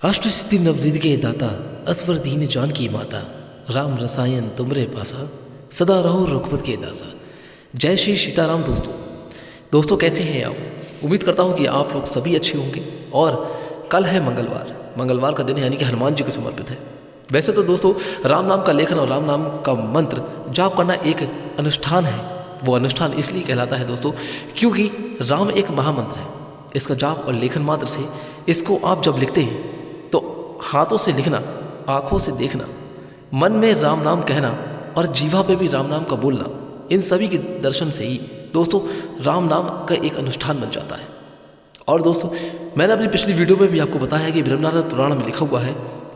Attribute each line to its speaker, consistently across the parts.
Speaker 1: अष्ट सिद्धि नवनिधि के दाता असवर दीन जान की माता राम रसायन तुमरे पासा सदा रहो रघुपत के दासा। जय श्री सीताराम। दोस्तों कैसे हैं आप? उम्मीद करता हूँ कि आप लोग सभी अच्छे होंगे। और कल है मंगलवार का दिन यानी कि हनुमान जी को समर्पित है। वैसे तो दोस्तों राम नाम का लेखन और राम नाम का मंत्र जाप करना एक अनुष्ठान है। वो अनुष्ठान इसलिए कहलाता है दोस्तों क्योंकि राम एक महामंत्र है। इसका जाप और लेखन मात्र से इसको आप जब लिखते हैं तो हाथों से लिखना, आंखों से देखना, मन में राम नाम कहना और जीवा पे भी राम नाम का बोलना, इन सभी के दर्शन से ही दोस्तों राम नाम का एक अनुष्ठान बन जाता है। और दोस्तों मैंने अपनी पिछली वीडियो में भी आपको बताया है कि ब्रह्मनारायण पुराण में लिखा हुआ है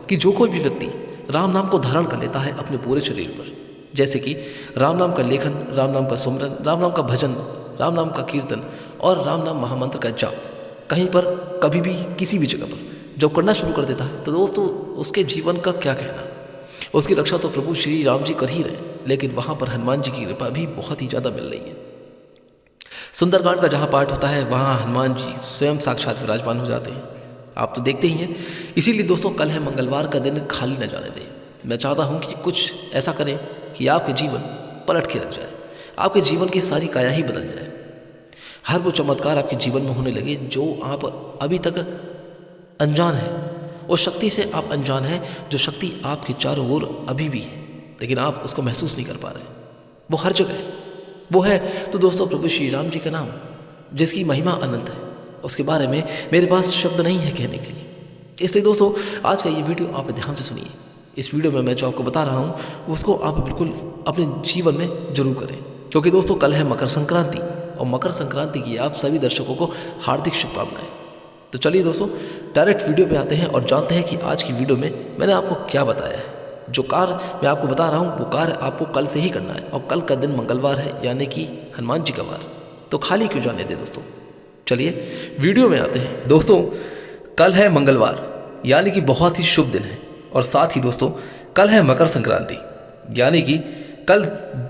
Speaker 1: कि जो कोई भी व्यक्ति राम नाम को धारण कर लेता है अपने पूरे शरीर पर, जैसे कि राम नाम का लेखन, राम नाम का सुमरन, राम नाम का भजन, राम नाम का कीर्तन और राम नाम महामंत्र का जाप, कहीं पर कभी भी किसी भी जगह पर जो करना शुरू कर देता है तो दोस्तों उसके जीवन का क्या कहना। उसकी रक्षा तो प्रभु श्री राम जी कर ही रहे, लेकिन वहाँ पर हनुमान जी की कृपा भी बहुत ही ज़्यादा मिल रही है। सुंदरकांड का जहाँ पाठ होता है वहाँ हनुमान जी स्वयं साक्षात विराजमान हो जाते हैं, आप तो देखते ही हैं। इसीलिए दोस्तों कल है मंगलवार का दिन, खाली न जाने दें। मैं चाहता हूँ कि कुछ ऐसा करें कि आपके जीवन पलट के रख जाए, आपके जीवन की सारी काया ही बदल जाए। हर वो चमत्कार आपके जीवन में होने लगे जो आप अभी तक अनजान है। उस शक्ति से आप अनजान हैं, जो शक्ति आपके चारों ओर अभी भी है, लेकिन आप उसको महसूस नहीं कर पा रहे। वो हर जगह है। वो है तो दोस्तों प्रभु श्री राम जी का नाम, जिसकी महिमा अनंत है। उसके बारे में मेरे पास शब्द नहीं है कहने के लिए। इसलिए दोस्तों आज का ये वीडियो आप ध्यान से सुनिए। इस वीडियो में मैं जो आपको बता रहा हूँ उसको आप बिल्कुल अपने जीवन में जरूर करें, क्योंकि दोस्तों कल है मकर संक्रांति और मकर संक्रांति की आप सभी दर्शकों को हार्दिक शुभकामनाएं। तो चलिए दोस्तों डायरेक्ट वीडियो पे आते हैं और जानते हैं कि आज की वीडियो में मैंने आपको क्या बताया है। जो कार्य मैं आपको बता रहा हूँ वो कार्य आपको कल से ही करना है, और कल का दिन मंगलवार है यानी कि हनुमान जी का वार। तो खाली क्यों जाने दे दोस्तों, चलिए वीडियो में आते हैं। दोस्तों कल है मंगलवार यानी कि बहुत ही शुभ दिन है, और साथ ही दोस्तों कल है मकर संक्रांति यानी कि कल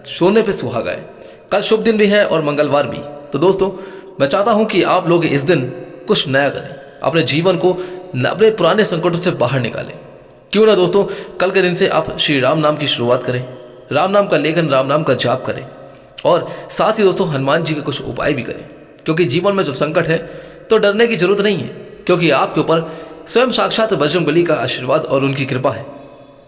Speaker 1: सोने पे सुहागा है। कल शुभ दिन भी है और मंगलवार भी। तो दोस्तों मैं चाहता हूँ कि आप लोग इस दिन कुछ नया करें, अपने जीवन को अपने पुराने संकटों से बाहर निकालें। क्यों ना दोस्तों कल के दिन से आप श्री राम नाम की शुरुआत करें, राम नाम का लेखन, राम नाम का जाप करें, और साथ ही दोस्तों हनुमान जी के कुछ उपाय भी करें। क्योंकि जीवन में जब संकट है तो डरने की जरूरत नहीं है, क्योंकि आपके ऊपर स्वयं साक्षात बजरंगबली का आशीर्वाद और उनकी कृपा है।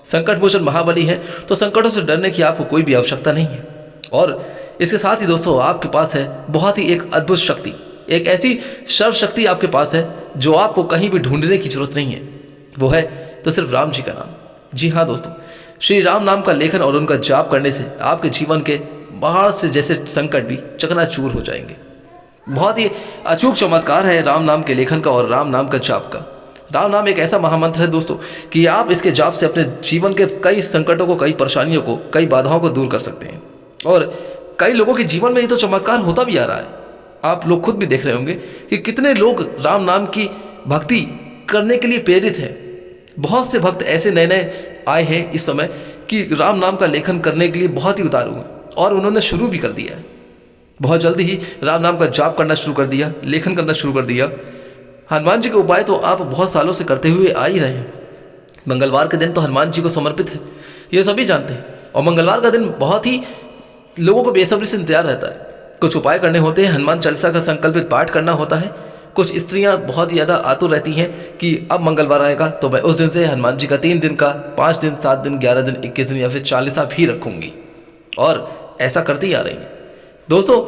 Speaker 1: संकट मोचन महाबली है, तो संकटों से डरने की आपको कोई भी आवश्यकता नहीं है। और इसके साथ ही दोस्तों आपके पास है बहुत ही एक अद्भुत शक्ति, एक ऐसी सर्वशक्ति आपके पास है जो आपको कहीं भी ढूंढने की जरूरत नहीं है। वो है तो सिर्फ राम जी का नाम। जी हाँ दोस्तों, श्री राम नाम का लेखन और उनका जाप करने से आपके जीवन के बाहर से जैसे संकट भी चकनाचूर हो जाएंगे। बहुत ही अचूक चमत्कार है राम नाम के लेखन का और राम नाम का जाप का। राम नाम एक ऐसा महामंत्र है दोस्तों कि आप इसके जाप से अपने जीवन के कई संकटों को, कई परेशानियों को, कई बाधाओं को दूर कर सकते हैं। और कई लोगों के जीवन में ये तो चमत्कार होता भी आ रहा है। आप लोग खुद भी देख रहे होंगे कि कितने लोग राम नाम की भक्ति करने के लिए प्रेरित हैं। बहुत से भक्त ऐसे नए नए आए हैं इस समय कि राम नाम का लेखन करने के लिए बहुत ही उतारू हैं, और उन्होंने शुरू भी कर दिया है। बहुत जल्दी ही राम नाम का जाप करना शुरू कर दिया, लेखन करना शुरू कर दिया। हनुमान जी के उपाय तो आप बहुत सालों से करते हुए आ ही रहे हैं। मंगलवार के दिन तो हनुमान जी को समर्पित है, ये सभी जानते हैं। और मंगलवार का दिन बहुत ही लोगों को बेसब्री से इंतजार रहता है। कुछ उपाय करने होते हैं, हनुमान चालीसा का संकल्पित पाठ करना होता है। कुछ स्त्रियां बहुत ही ज़्यादा आतुर रहती हैं कि अब मंगलवार आएगा तो मैं उस दिन से हनुमान जी का 3 दिन का, 5 दिन, 7 दिन, 11 दिन, 21 दिन या फिर चालीसा भी रखूंगी, और ऐसा करती आ रही हैं। दोस्तों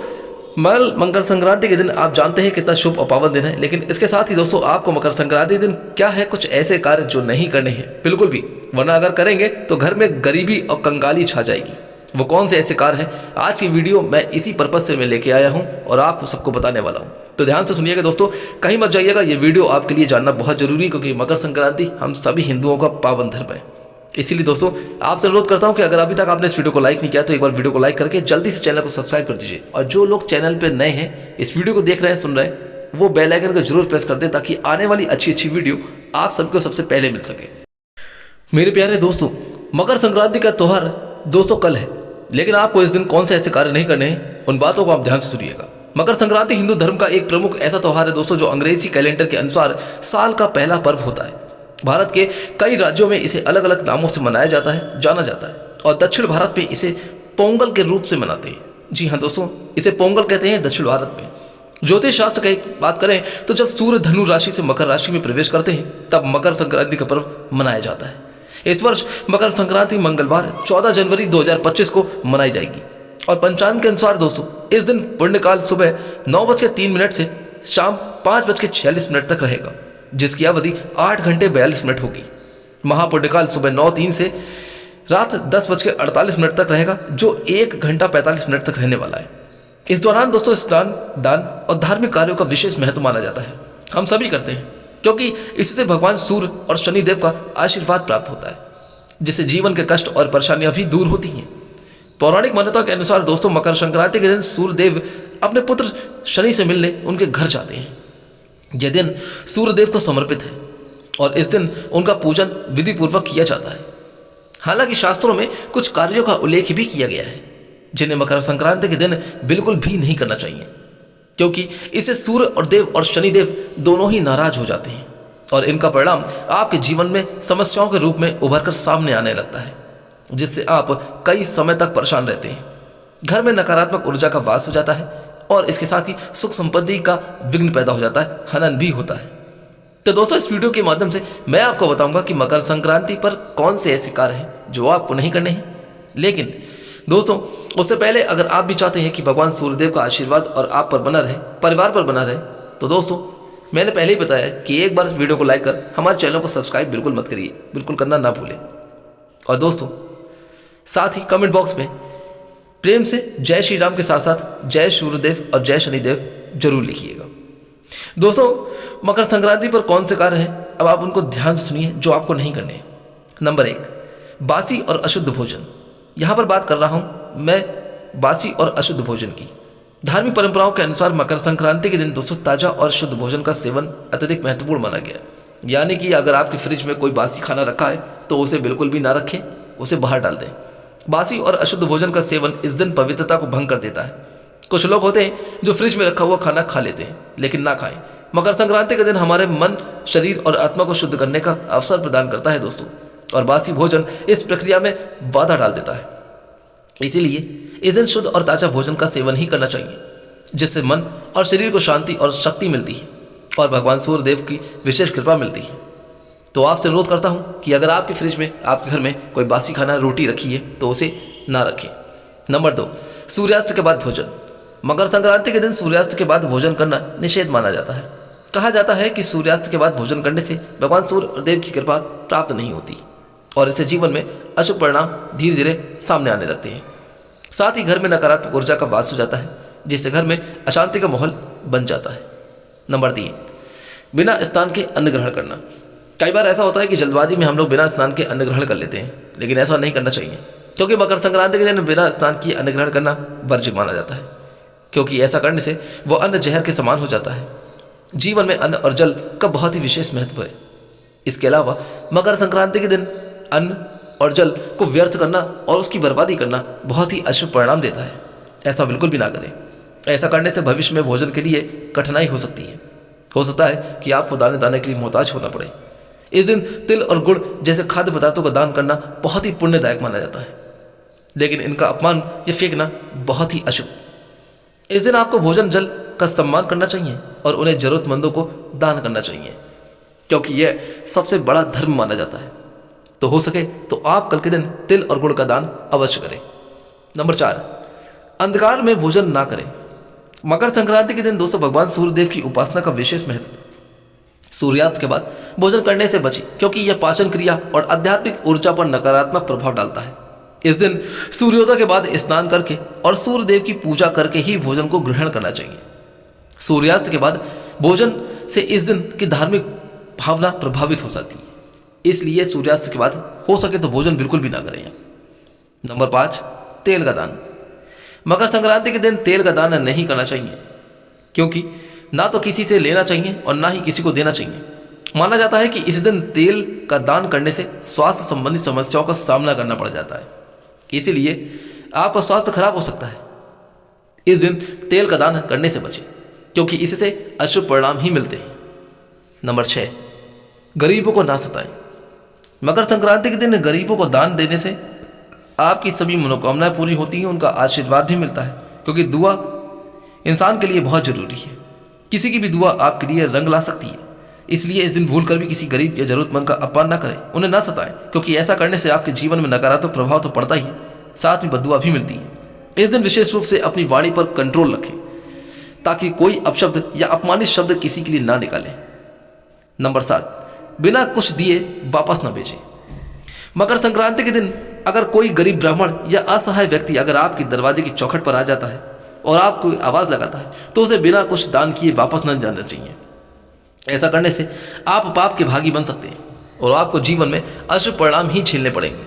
Speaker 1: मकर संक्रांति के दिन आप जानते हैं कितना शुभ और पावन दिन है, लेकिन इसके साथ ही दोस्तों आपको मकर संक्रांति दिन क्या है, कुछ ऐसे कार्य जो नहीं करने हैं बिल्कुल भी, वरना अगर करेंगे तो घर में गरीबी और कंगाली छा जाएगी। वो कौन से ऐसे कार्य हैं, आज की वीडियो मैं इसी पर्पज से मैं लेके आया हूं और आपको सबको बताने वाला हूं। तो ध्यान से सुनिएगा दोस्तों, कहीं मत जाइएगा। ये वीडियो आपके लिए जानना बहुत जरूरी है, क्योंकि मकर संक्रांति हम सभी हिंदुओं का पावन धर्म है। इसीलिए दोस्तों आपसे अनुरोध करता हूं कि अगर अभी तक आपने इस वीडियो को लाइक नहीं किया तो एक बार वीडियो को लाइक करके जल्दी से चैनल को सब्सक्राइब कर दीजिए। और जो लोग चैनल पर नए हैं, इस वीडियो को देख रहे हैं, सुन रहे हैं, वो बेल आइकन को जरूर प्रेस कर दे, ताकि आने वाली अच्छी अच्छी वीडियो आप सबको सबसे पहले मिल सके। मेरे प्यारे दोस्तों, मकर संक्रांति का त्यौहार दोस्तों कल है, लेकिन आपको इस दिन कौन से ऐसे कार्य नहीं करने हैं, उन बातों को आप ध्यान से सुनिएगा। मकर संक्रांति हिंदू धर्म का एक प्रमुख ऐसा त्यौहार है दोस्तों जो अंग्रेजी कैलेंडर के अनुसार साल का पहला पर्व होता है। भारत के कई राज्यों में इसे अलग अलग नामों से मनाया जाता है, जाना जाता है, और दक्षिण भारत में इसे पोंगल के रूप से मनाते हैं। जी हाँ दोस्तों, इसे पोंगल कहते हैं दक्षिण भारत में। ज्योतिष शास्त्र की बात करें तो जब सूर्य धनु राशि से मकर राशि में प्रवेश करते हैं तब मकर संक्रांति का पर्व मनाया जाता है। इस वर्ष मकर संक्रांति मंगलवार 14 जनवरी 2025 को मनाई जाएगी और पंचांग के अनुसार दोस्तों इस दिन पुण्यकाल सुबह 9:03 से शाम 5:46 तक रहेगा, जिसकी अवधि 8 घंटे 42 मिनट होगी। महापुण्यकाल सुबह 9:03 से रात 10:48 तक रहेगा, जो 1 घंटा 45 मिनट तक रहने वाला है। इस दौरान दोस्तों स्नान, दान और धार्मिक कार्यों का विशेष महत्व माना जाता है। हम सभी करते हैं क्योंकि इससे भगवान सूर्य और शनिदेव का आशीर्वाद प्राप्त होता है, जिससे जीवन के कष्ट और परेशानियां भी दूर होती हैं। पौराणिक मान्यता के अनुसार दोस्तों मकर संक्रांति के दिन सूर्यदेव अपने पुत्र शनि से मिलने उनके घर जाते हैं। यह दिन सूर्यदेव को समर्पित है और इस दिन उनका पूजन विधि पूर्वक किया जाता है। हालांकि शास्त्रों में कुछ कार्यों का उल्लेख भी किया गया है जिन्हें मकर संक्रांति के दिन बिल्कुल भी नहीं करना चाहिए, क्योंकि इससे सूर्य और देव और शनिदेव दोनों ही नाराज हो जाते हैं और इनका परिणाम आपके जीवन में समस्याओं के रूप में उभर कर सामने आने लगता है, जिससे आप कई समय तक परेशान रहते हैं। घर में नकारात्मक ऊर्जा का वास हो जाता है और इसके साथ ही सुख संपत्ति का विघ्न पैदा हो जाता है, हनन भी होता है। तो दोस्तों इस वीडियो के माध्यम से मैं आपको बताऊंगा कि मकर संक्रांति पर कौन से ऐसे कार्य हैं जो आपको नहीं करने हैं। लेकिन दोस्तों उससे पहले अगर आप भी चाहते हैं कि भगवान सूर्यदेव का आशीर्वाद और आप पर बना रहे, परिवार पर बना रहे, तो दोस्तों मैंने पहले ही बताया कि एक बार वीडियो को लाइक कर हमारे चैनल को सब्सक्राइब बिल्कुल मत करिए, बिल्कुल करना ना भूलें। और दोस्तों साथ ही कमेंट बॉक्स में प्रेम से जय श्री राम के साथ साथ जय सूर्यदेव और जय शनिदेव जरूर लिखिएगा। दोस्तों मकर संक्रांति पर कौन से कार्य हैं, अब आप उनको ध्यान से सुनिए जो आपको नहीं करने हैं। नंबर 1, बासी और अशुद्ध भोजन। यहाँ पर बात कर रहा हूँ मैं बासी और अशुद्ध भोजन की। धार्मिक परंपराओं के अनुसार मकर संक्रांति के दिन दोस्तों ताजा और शुद्ध भोजन का सेवन अत्यधिक महत्वपूर्ण माना गया। यानी कि अगर आपकी फ्रिज में कोई बासी खाना रखा है तो उसे बिल्कुल भी ना रखें, उसे बाहर डाल दें। बासी और अशुद्ध भोजन का सेवन इस दिन पवित्रता को भंग कर देता है। कुछ लोग होते हैं जो फ्रिज में रखा हुआ खाना खा लेते हैं, लेकिन ना खाएं। मकर संक्रांति के दिन हमारे मन, शरीर और आत्मा को शुद्ध करने का अवसर प्रदान करता है दोस्तों, और बासी भोजन इस प्रक्रिया में बाधा डाल देता है। इसीलिए इस दिन शुद्ध और ताजा भोजन का सेवन ही करना चाहिए, जिससे मन और शरीर को शांति और शक्ति मिलती है और भगवान सूर्यदेव की विशेष कृपा मिलती है। तो आपसे अनुरोध करता हूँ कि अगर आपके फ्रिज में, आपके घर में कोई बासी खाना, रोटी रखी है तो उसे ना रखें। नंबर 2, सूर्यास्त के बाद भोजन। मकर संक्रांति के दिन सूर्यास्त के बाद भोजन करना निषेध माना जाता है। कहा जाता है कि सूर्यास्त के बाद भोजन करने से भगवान सूर्यदेव की कृपा प्राप्त नहीं होती और इससे जीवन में अशुभ परिणाम धीरे धीरे सामने आने लगते हैं। साथ ही घर में नकारात्मक ऊर्जा का वास हो जाता है, जिससे घर में अशांति का माहौल बन जाता है। नंबर 3, बिना स्नान के अन्न ग्रहण करना। कई बार ऐसा होता है कि जल्दबाजी में हम लोग बिना स्नान के अन्न ग्रहण कर लेते हैं, लेकिन ऐसा नहीं करना चाहिए, क्योंकि मकर संक्रांति के दिन बिना स्नान किए अन्न ग्रहण करना वर्ज्य माना जाता है, क्योंकि ऐसा करने से वो अन्न जहर के समान हो जाता है। जीवन में अन्न और जल का बहुत ही विशेष महत्व है। इसके अलावा मकर संक्रांति के दिन अन्न और जल को व्यर्थ करना और उसकी बर्बादी करना बहुत ही अशुभ परिणाम देता है। ऐसा बिल्कुल भी ना करें। ऐसा करने से भविष्य में भोजन के लिए कठिनाई हो सकती है। हो सकता है कि आपको दाने दाने के लिए मोहताज होना पड़े। इस दिन तिल और गुड़ जैसे खाद्य पदार्थों का दान करना बहुत ही पुण्यदायक माना जाता है, लेकिन इनका अपमान या फेंकना बहुत ही अशुभ। इस दिन आपको भोजन जल का सम्मान करना चाहिए और उन्हें जरूरतमंदों को दान करना चाहिए, क्योंकि यह सबसे बड़ा धर्म माना जाता है। तो हो सके तो आप कल के दिन तिल और गुड़ का दान अवश्य करें। नंबर 4, अंधकार में भोजन ना करें। मकर संक्रांति के दिन दोस्तों भगवान सूर्यदेव की उपासना का विशेष महत्व। सूर्यास्त के बाद भोजन करने से बचें, क्योंकि यह पाचन क्रिया और आध्यात्मिक ऊर्जा पर नकारात्मक प्रभाव डालता है। इस दिन सूर्योदय के बाद स्नान करके और सूर्यदेव की पूजा करके ही भोजन को ग्रहण करना चाहिए। सूर्यास्त के बाद भोजन से इस दिन की धार्मिक भावना प्रभावित हो सकती है, इसलिए सूर्यास्त के बाद हो सके तो भोजन बिल्कुल भी ना करें। नंबर 5, तेल का दान। मकर संक्रांति के दिन तेल का दान नहीं करना चाहिए, क्योंकि ना तो किसी से लेना चाहिए और ना ही किसी को देना चाहिए। माना जाता है कि इस दिन तेल का दान करने से स्वास्थ्य संबंधी समस्याओं का सामना करना पड़ जाता है, इसीलिए आपका स्वास्थ्य खराब हो सकता है। इस दिन तेल का दान करने से बचें, क्योंकि इससे अशुभ परिणाम ही मिलते हैं। नंबर 6, गरीबों को ना सताएं। मकर संक्रांति के दिन गरीबों को दान देने से आपकी सभी मनोकामनाएं पूरी होती हैं, उनका आशीर्वाद भी मिलता है, क्योंकि दुआ इंसान के लिए बहुत जरूरी है। किसी की भी दुआ आपके लिए रंग ला सकती है, इसलिए इस दिन भूलकर भी किसी गरीब या जरूरतमंद का अपमान ना करें, उन्हें ना सताएं, क्योंकि ऐसा करने से आपके जीवन में नकारात्मक प्रभाव तो पड़ता ही है, साथ में बद्दुआ भी मिलती है। इस दिन विशेष रूप से अपनी वाणी पर कंट्रोल रखें ताकि कोई अपशब्द या अपमानित शब्द किसी के लिए ना निकालें। नंबर 7, बिना कुछ दिए वापस ना भेजें। मकर संक्रांति के दिन अगर कोई गरीब ब्राह्मण या असहाय व्यक्ति अगर आपके दरवाजे की चौखट पर आ जाता है और आपको आवाज़ लगाता है तो उसे बिना कुछ दान किए वापस न जाना चाहिए। ऐसा करने से आप पाप के भागी बन सकते हैं और आपको जीवन में अशुभ परिणाम ही झेलने पड़ेंगे।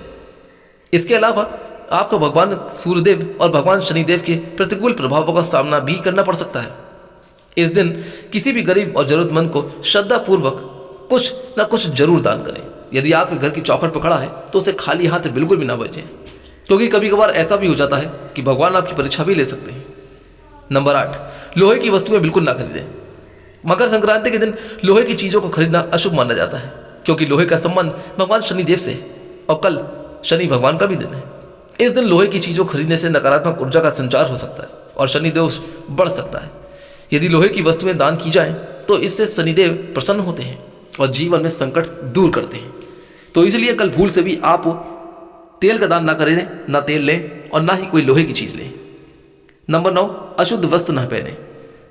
Speaker 1: इसके अलावा आपको भगवान सूर्यदेव और भगवान शनिदेव के प्रतिकूल प्रभावों का सामना भी करना पड़ सकता है। इस दिन किसी भी गरीब और जरूरतमंद को श्रद्धापूर्वक कुछ न कुछ जरूर दान करें। यदि आपके घर की चौखट पर खड़ा है तो उसे खाली हाथ बिल्कुल भी ना भेजें, क्योंकि कभी कभार ऐसा भी हो जाता है कि भगवान आपकी परीक्षा भी ले सकते हैं। नंबर 8, लोहे की वस्तुएं बिल्कुल ना खरीदें। मकर संक्रांति के दिन लोहे की चीज़ों को खरीदना अशुभ माना जाता है, क्योंकि लोहे का संबंध भगवान शनिदेव से और कल शनि भगवान का भी दिन है। इस दिन लोहे की चीज़ों खरीदने से नकारात्मक ऊर्जा का संचार हो सकता है और शनिदेव बढ़ सकता है। यदि लोहे की वस्तुएं दान की जाएं तो इससे शनिदेव प्रसन्न होते हैं और जीवन में संकट दूर करते हैं। तो इसलिए कल भूल से भी आप तेल का दान ना करें, ना तेल लें और ना ही कोई लोहे की चीज़ लें। नंबर 9, अशुद्ध वस्त्र न पहने।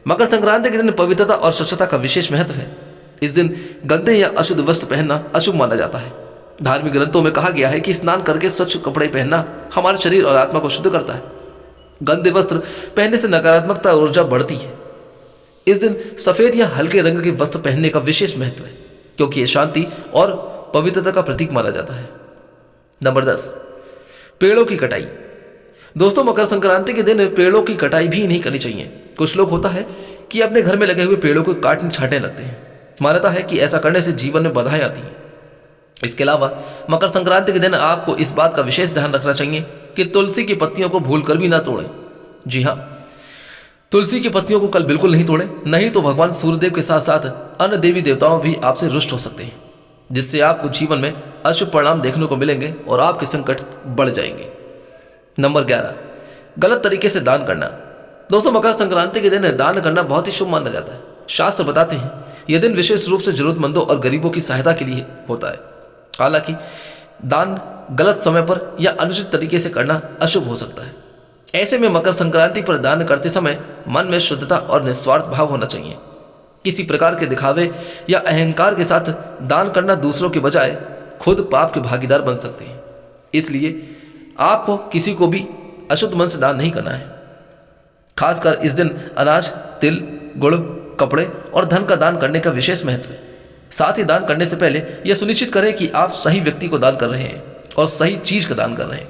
Speaker 1: मकर संक्रांति के दिन पवित्रता और स्वच्छता का विशेष महत्व है। इस दिन गंदे या अशुद्ध वस्त्र पहनना अशुभ माना जाता है। धार्मिक ग्रंथों में कहा गया है कि स्नान करके स्वच्छ कपड़े पहनना हमारे शरीर और आत्मा को शुद्ध करता है। गंदे वस्त्र पहनने से नकारात्मकता ऊर्जा बढ़ती है। इस दिन सफेद या हल्के रंग के वस्त्र पहनने का विशेष महत्व है, क्योंकि ये शांति और पवित्रता का प्रतीक माना जाता है। नंबर 10, पेड़ों की कटाई। दोस्तों, मकर संक्रांति के दिन पेड़ों की कटाई भी नहीं करनी चाहिए। कुछ लोग होता है कि अपने घर में लगे हुए पेड़ों को काटने छाटने लगते हैं। मान्यता है कि ऐसा करने से जीवन में बाधाएं आती हैं। इसके अलावा मकर संक्रांति के दिन आपको इस बात का विशेष ध्यान रखना चाहिए कि तुलसी की पत्तियों को भूलकर भी ना तोड़ें। जी हाँ, तुलसी की पत्तियों को कल बिल्कुल नहीं तोड़ें, नहीं तो भगवान सूर्यदेव के साथ साथ अन्य देवी देवताओं भी आपसे रुष्ट हो सकते हैं, जिससे आपको जीवन में अशुभ परिणाम देखने को मिलेंगे और आपके संकट बढ़ जाएंगे। नंबर 11, गलत तरीके से दान करना। दोस्तों, मकर संक्रांति के दिन दान करना बहुत ही शुभ माना जाता है। शास्त्र बताते हैं यह दिन विशेष रूप से जरूरतमंदों और गरीबों की सहायता के लिए होता है। हालांकि दान गलत समय पर या अनुचित तरीके से करना अशुभ हो सकता है। ऐसे में मकर संक्रांति पर दान करते समय मन में शुद्धता और निस्वार्थ भाव होना चाहिए। किसी प्रकार के दिखावे या अहंकार के साथ दान करना दूसरों के बजाय खुद पाप के भागीदार बन सकते हैं। इसलिए आपको किसी को भी अशुद्ध मन से दान नहीं करना है। खासकर इस दिन अनाज, तिल, गुड़, कपड़े और धन का दान करने का विशेष महत्व है। साथ ही दान करने से पहले यह सुनिश्चित करें कि आप सही व्यक्ति को दान कर रहे हैं और सही चीज का दान कर रहे हैं।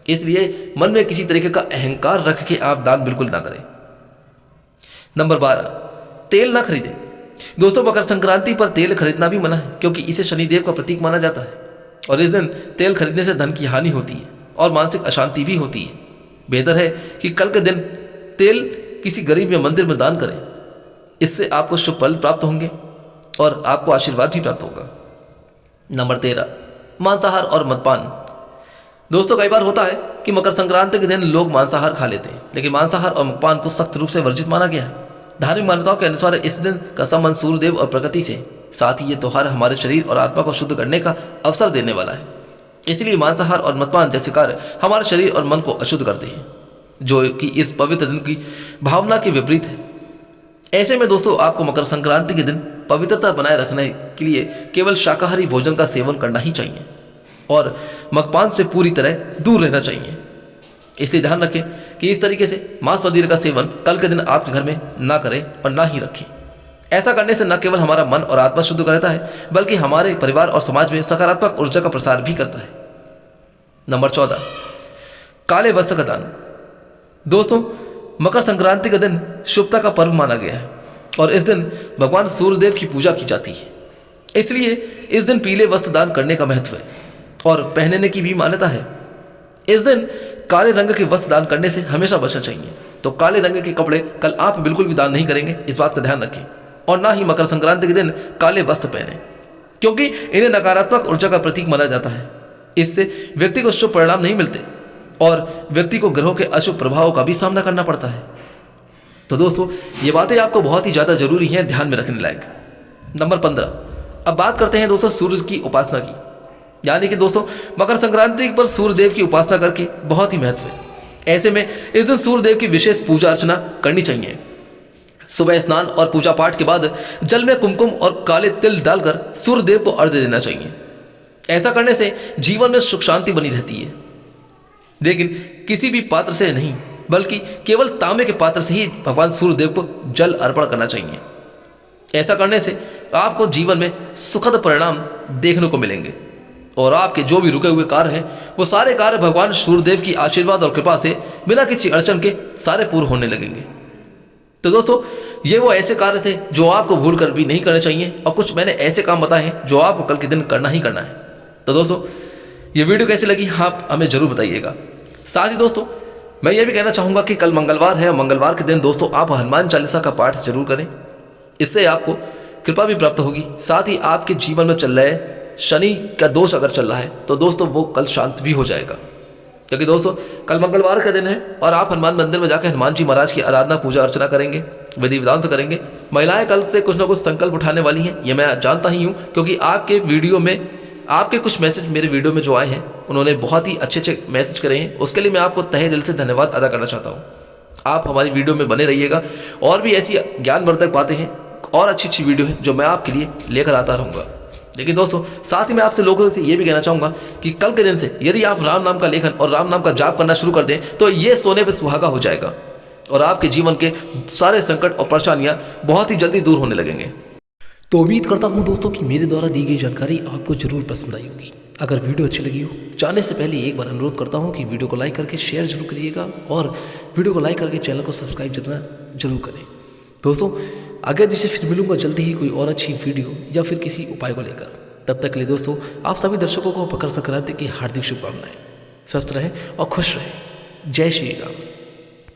Speaker 1: इसलिए मन में किसी तरीके का अहंकार रख के आप दान बिल्कुल ना करें। नंबर 12, तेल ना खरीदें। दोस्तों, मकर संक्रांति पर तेल खरीदना भी मना है, क्योंकि इसे शनिदेव का प्रतीक माना जाता है और इस दिन तेल खरीदने से धन की हानि होती है और मानसिक अशांति भी होती है। बेहतर है कि कल के दिन तेल किसी गरीब या मंदिर में दान करें। इससे आपको शुभ फल प्राप्त होंगे और आपको आशीर्वाद भी प्राप्त होगा। नंबर 13, मांसाहार और मद्यपान। दोस्तों, कई बार होता है कि मकर संक्रांति के दिन लोग मांसाहार खा लेते हैं, लेकिन मांसाहार और मद्यपान को सख्त रूप से वर्जित माना गया है। धार्मिक मान्यताओं के अनुसार इस दिन का संबंध सूर्यदेव और प्रकृति से, साथ ही ये त्योहार हमारे शरीर और आत्मा को शुद्ध करने का अवसर देने वाला है। इसलिए मांसाहार और मद्यपान जैसे कार्य हमारे शरीर और मन को अशुद्ध करते हैं, जो कि इस पवित्र दिन की भावना के विपरीत है। ऐसे में दोस्तों, आपको मकर संक्रांति के दिन पवित्रता बनाए रखने के लिए केवल शाकाहारी भोजन का सेवन करना ही चाहिए और मद्यपान से पूरी तरह दूर रहना चाहिए। इसलिए ध्यान रखें कि इस तरीके से मांस मदिरा का सेवन कल के दिन आपके घर में ना करें और ना ही रखें। ऐसा करने से न केवल हमारा मन और आत्मा शुद्ध करता है, बल्कि हमारे परिवार और समाज में सकारात्मक ऊर्जा का प्रसार भी करता है। नंबर 14, काले वस्त्र का दान। दोस्तों, मकर संक्रांति का दिन शुभता का पर्व माना गया है और इस दिन भगवान सूर्यदेव की पूजा की जाती है। इसलिए इस दिन पीले वस्त्र दान करने का महत्व है और पहनने की भी मान्यता है। इस दिन काले रंग के वस्त्र दान करने से हमेशा बचना चाहिए। तो काले रंग के कपड़े कल आप बिल्कुल भी दान नहीं करेंगे, इस बात का ध्यान रखें, और ना ही मकर संक्रांति के दिन काले वस्त्र पहने। क्योंकि इन्हें नकारात्मक ऊर्जा का प्रतीक माना जाता है। इससे व्यक्ति को शुभ परिणाम नहीं मिलते और व्यक्ति को ग्रहों के अशुभ प्रभावों का भी सामना करना पड़ता है। तो दोस्तों ये बातें आपको बहुत ही ज़्यादा जरूरी हैं ध्यान में रखने लायक। नंबर 15, अब बात करते हैं दोस्तों सूर्य की उपासना की। यानी कि दोस्तों मकर संक्रांति पर सूर्य देव की उपासना करके बहुत ही महत्व है। ऐसे में इस दिन सूर्य देव की विशेष पूजा अर्चना करनी चाहिए। सुबह स्नान और पूजा पाठ के बाद जल में कुमकुम और काले तिल डालकर सूर्य देव को अर्घ्य देना चाहिए। ऐसा करने से जीवन में सुख शांति बनी रहती है। लेकिन किसी भी पात्र से नहीं बल्कि केवल तांबे के पात्र से ही भगवान सूर्य देव को जल अर्पण करना चाहिए। ऐसा करने से आपको जीवन में सुखद परिणाम देखने को मिलेंगे और आपके जो भी रुके हुए कार्य हैं वो सारे कार्य भगवान सूर्यदेव की आशीर्वाद और कृपा से बिना किसी अड़चन के सारे पूर्ण होने लगेंगे। तो दोस्तों ये वो ऐसे कार्य थे जो आपको भूल कर भी नहीं करने चाहिए और कुछ मैंने ऐसे काम बताए हैं जो आपको कल के दिन करना ही करना है। तो दोस्तों ये वीडियो कैसी लगी आप हमें जरूर बताइएगा। साथ ही दोस्तों मैं ये भी कहना चाहूँगा कि कल मंगलवार है और मंगलवार के दिन दोस्तों आप हनुमान चालीसा का पाठ जरूर करें। इससे आपको कृपा भी प्राप्त होगी। साथ ही आपके जीवन में चल रहे शनि का दोष अगर चल रहा है तो दोस्तों वो कल शांत भी हो जाएगा। क्योंकि दोस्तों कल मंगलवार का दिन है और आप हनुमान मंदिर में जाकर हनुमान जी महाराज की आराधना पूजा अर्चना करेंगे, विधि विधान से करेंगे। महिलाएं कल से कुछ ना कुछ संकल्प उठाने वाली हैं, ये मैं जानता ही हूँ क्योंकि आपके वीडियो में आपके कुछ मैसेज मेरे वीडियो में जो आए हैं उन्होंने बहुत ही अच्छे अच्छे मैसेज करे हैं। उसके लिए मैं आपको तहे दिल से धन्यवाद अदा करना चाहता हूँ। आप हमारी वीडियो में बने रहिएगा और भी ऐसी ज्ञानवर्धक बातें हैं और अच्छी अच्छी वीडियो है जो मैं आपके लिए लेकर आता रहूँगा। लेकिन दोस्तों साथ ही मैं आपसे लोगों से ये भी कहना चाहूँगा कि कल के दिन से यदि आप राम नाम का लेखन और राम नाम का जाप करना शुरू कर दें तो ये सोने पर सुहागा हो जाएगा और आपके जीवन के सारे संकट और परेशानियाँ बहुत ही जल्दी दूर होने लगेंगे। तो उम्मीद करता हूँ दोस्तों कि मेरे द्वारा दी गई जानकारी आपको जरूर पसंद आई होगी। अगर वीडियो अच्छी लगी हो जाने से पहले एक बार अनुरोध करता हूँ कि वीडियो को लाइक करके शेयर जरूर करिएगा और वीडियो को लाइक करके चैनल को सब्सक्राइब जरूर करें। दोस्तों आगे दीजिए फिर मिलूंगा जल्दी ही कोई और अच्छी वीडियो या फिर किसी उपाय को लेकर। तब तक के लिए दोस्तों आप सभी दर्शकों को मकर संक्रांति की हार्दिक शुभकामनाएं। स्वस्थ रहें और खुश रहें। जय श्री राम।